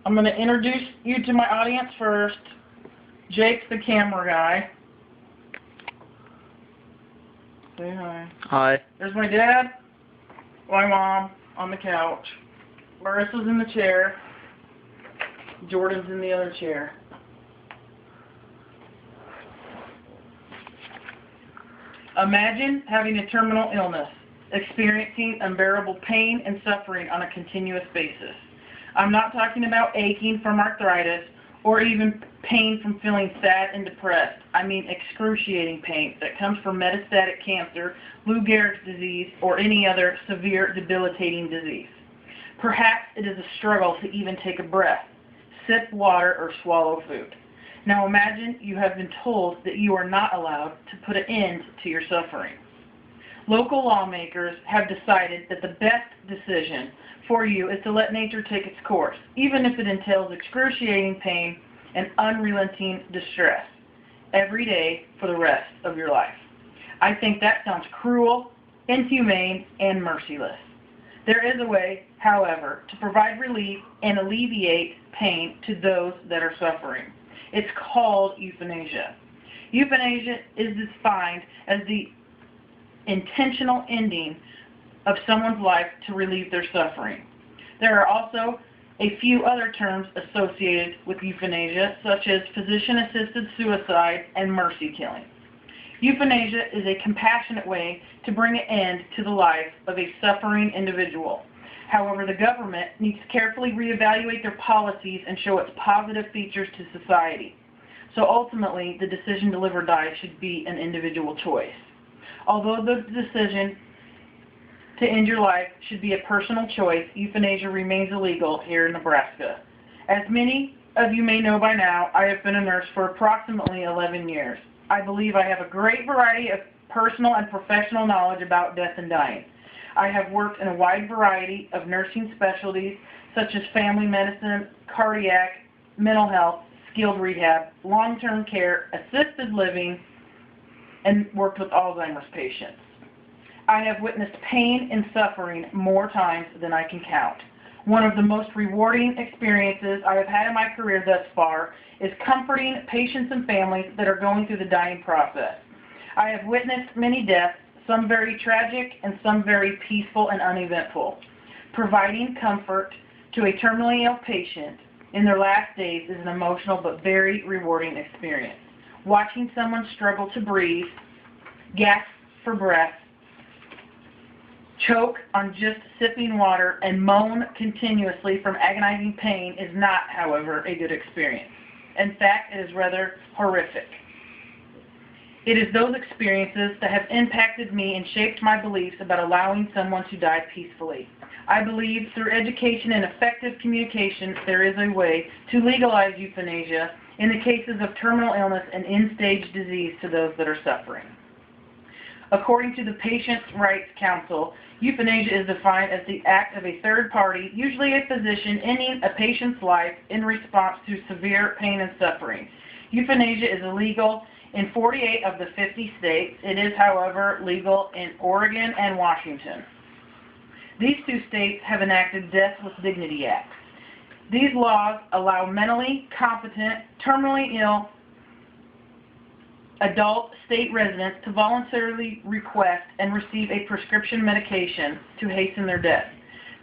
I'm going to introduce you to my audience first. Jake's the camera guy. Say hi. Hi. There's my dad, my mom on the couch. Marissa's in the chair. Jordan's in the other chair. Imagine having a terminal illness, experiencing unbearable pain and suffering on a continuous basis. I'm not talking about aching from arthritis or even pain from feeling sad and depressed. I mean excruciating pain that comes from metastatic cancer, Lou Gehrig's disease, or any other severe debilitating disease. Perhaps it is a struggle to even take a breath, sip water, or swallow food. Now imagine you have been told that you are not allowed to put an end to your suffering. Local lawmakers have decided that the best decision for you is to let nature take its course, even if it entails excruciating pain and unrelenting distress, every day for the rest of your life. I think that sounds cruel, inhumane, and merciless. There is a way, however, to provide relief and alleviate pain to those that are suffering. It's called euthanasia. Euthanasia is defined as the intentional ending of someone's life to relieve their suffering. There are also a few other terms associated with euthanasia, such as physician-assisted suicide and mercy killing. Euthanasia is a compassionate way to bring an end to the life of a suffering individual. However, the government needs to carefully reevaluate their policies and show its positive features to society. So ultimately, the decision to live or die should be an individual choice. Although the decision to end your life should be a personal choice, euthanasia remains illegal here in Nebraska. As many of you may know by now, I have been a nurse for approximately 11 years. I believe I have a great variety of personal and professional knowledge about death and dying. I have worked in a wide variety of nursing specialties such as family medicine, cardiac, mental health, skilled rehab, long-term care, assisted living, and worked with Alzheimer's patients. I have witnessed pain and suffering more times than I can count. One of the most rewarding experiences I have had in my career thus far is comforting patients and families that are going through the dying process. I have witnessed many deaths, some very tragic and some very peaceful and uneventful. Providing comfort to a terminally ill patient in their last days is an emotional but very rewarding experience. Watching someone struggle to breathe, gasp for breath, choke on just sipping water, and moan continuously from agonizing pain is not, however, a good experience. In fact, it is rather horrific. It is those experiences that have impacted me and shaped my beliefs about allowing someone to die peacefully. I believe through education and effective communication, there is a way to legalize euthanasia in the cases of terminal illness and end-stage disease to those that are suffering. According to the Patients' Rights Council, euthanasia is defined as the act of a third party, usually a physician, ending a patient's life in response to severe pain and suffering. Euthanasia is illegal in 48 of the 50 states. It is, however, legal in Oregon and Washington. These two states have enacted Death with Dignity Acts. These laws allow mentally competent, terminally ill adult state residents to voluntarily request and receive a prescription medication to hasten their death.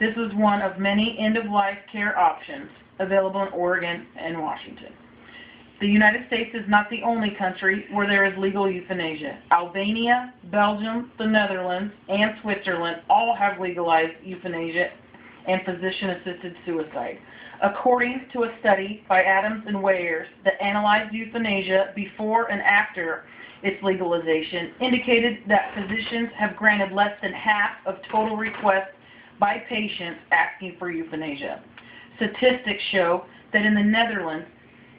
This is one of many end-of-life care options available in Oregon and Washington. The United States is not the only country where there is legal euthanasia. Albania, Belgium, the Netherlands, and Switzerland all have legalized euthanasia and physician-assisted suicide. According to a study by Adams and Weyers that analyzed euthanasia before and after its legalization, indicated that physicians have granted less than half of total requests by patients asking for euthanasia. Statistics show that in the Netherlands,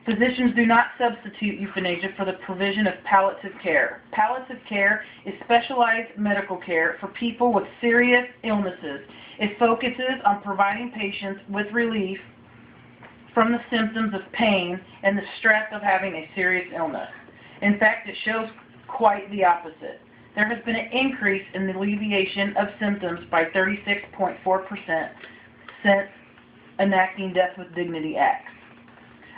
physicians do not substitute euthanasia for the provision of palliative care. Palliative care is specialized medical care for people with serious illnesses. It focuses on providing patients with relief from the symptoms of pain and the stress of having a serious illness. In fact, it shows quite the opposite. There has been an increase in the alleviation of symptoms by 36.4% since enacting Death with Dignity Acts.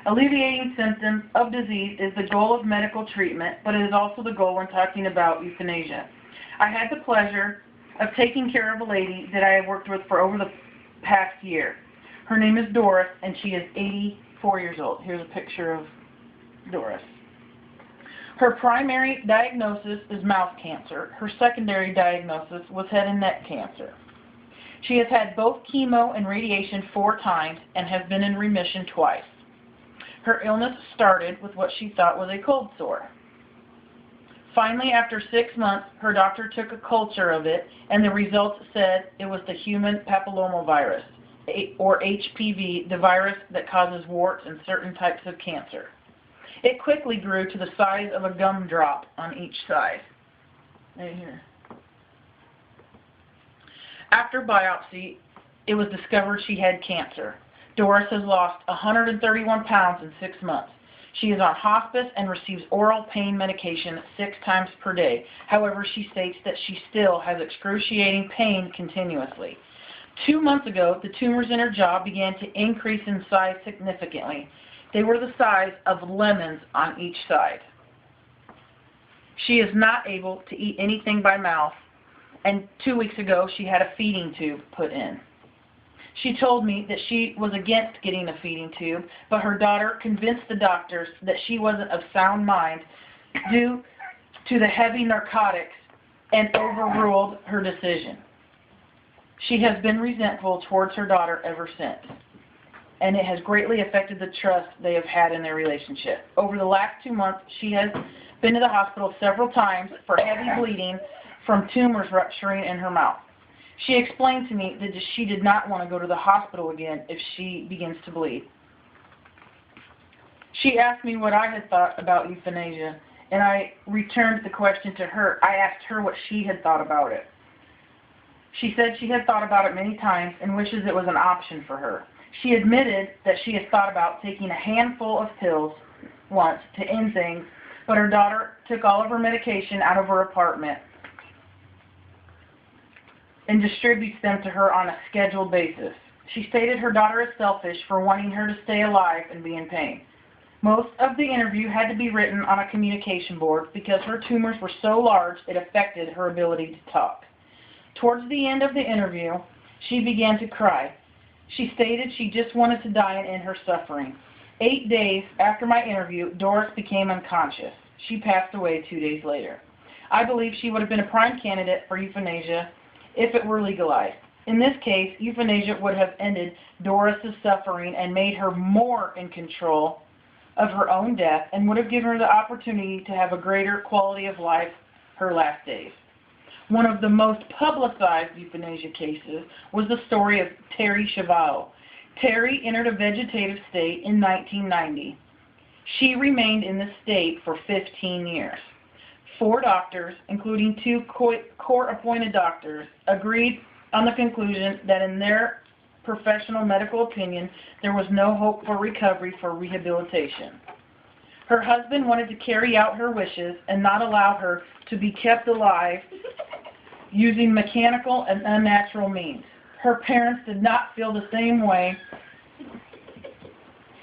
Alleviating symptoms of disease is the goal of medical treatment, but it is also the goal when talking about euthanasia. I had the pleasure of taking care of a lady that I have worked with for over the past year. Her name is Doris, and she is 84 years old. Here's a picture of Doris. Her primary diagnosis is mouth cancer. Her secondary diagnosis was head and neck cancer. She has had both chemo and radiation 4 times and has been in remission twice. Her illness started with what she thought was a cold sore. Finally, after 6 months, her doctor took a culture of it, and the results said it was the human papillomavirus, or HPV, the virus that causes warts and certain types of cancer. It quickly grew to the size of a gumdrop on each side. Right here. After biopsy, it was discovered she had cancer. Doris has lost 131 pounds in 6 months. She is on hospice and receives oral pain medication 6 times per day. However, she states that she still has excruciating pain continuously. 2 months ago, the tumors in her jaw began to increase in size significantly. They were the size of lemons on each side. She is not able to eat anything by mouth, and 2 weeks ago she had a feeding tube put in. She told me that she was against getting a feeding tube, but her daughter convinced the doctors that she wasn't of sound mind due to the heavy narcotics and overruled her decision. She has been resentful towards her daughter ever since, and it has greatly affected the trust they have had in their relationship. Over the last 2 months, she has been to the hospital several times for heavy bleeding from tumors rupturing in her mouth. She explained to me that she did not want to go to the hospital again if she begins to bleed. She asked me what I had thought about euthanasia, and I returned the question to her. I asked her what she had thought about it. She said she had thought about it many times and wishes it was an option for her. She admitted that she has thought about taking a handful of pills once to end things, but her daughter took all of her medication out of her apartment and distributes them to her on a scheduled basis. She stated her daughter is selfish for wanting her to stay alive and be in pain. Most of the interview had to be written on a communication board because her tumors were so large it affected her ability to talk. Towards the end of the interview, she began to cry. She stated she just wanted to die and end her suffering. 8 days after my interview, Doris became unconscious. She passed away 2 days later. I believe she would have been a prime candidate for euthanasia if it were legalized. In this case, euthanasia would have ended Doris's suffering and made her more in control of her own death and would have given her the opportunity to have a greater quality of life her last days. One of the most publicized euthanasia cases was the story of Terry Chevalier. Terry entered a vegetative state in 1990. She remained in this state for 15 years. 4 doctors, including 2 court-appointed doctors, agreed on the conclusion that in their professional medical opinion, there was no hope for recovery for rehabilitation. Her husband wanted to carry out her wishes and not allow her to be kept alive using mechanical and unnatural means. Her parents did not feel the same way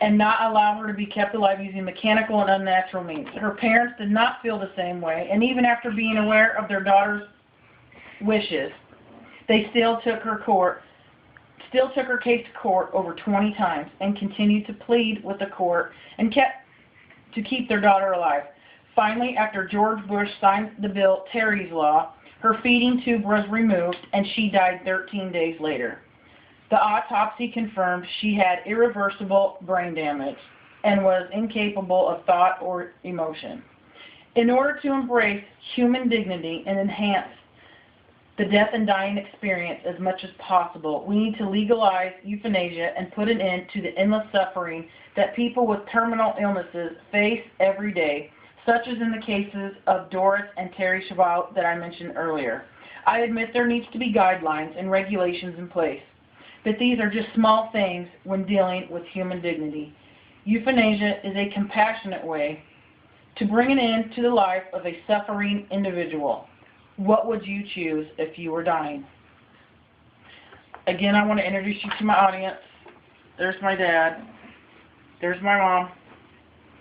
and not allow her to be kept alive using mechanical and unnatural means. Her parents did not feel the same way, and even after being aware of their daughter's wishes, they still took her case to court over 20 times and continued to plead with the court and to keep their daughter alive. Finally, after George Bush signed the bill, Terry's Law, her feeding tube was removed and she died 13 days later. The autopsy confirmed she had irreversible brain damage and was incapable of thought or emotion. In order to embrace human dignity and enhance the death and dying experience as much as possible, we need to legalize euthanasia and put an end to the endless suffering that people with terminal illnesses face every day, such as in the cases of Doris and Terry Chevalier that I mentioned earlier. I admit there needs to be guidelines and regulations in place, but these are just small things when dealing with human dignity. Euthanasia is a compassionate way to bring an end to the life of a suffering individual. What would you choose if you were dying? Again, I want to introduce you to my audience. There's my dad. There's my mom.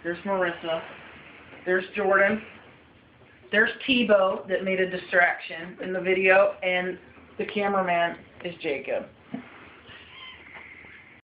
There's Marissa. There's Jordan. There's Tebow that made a distraction in the video, and the cameraman is Jacob.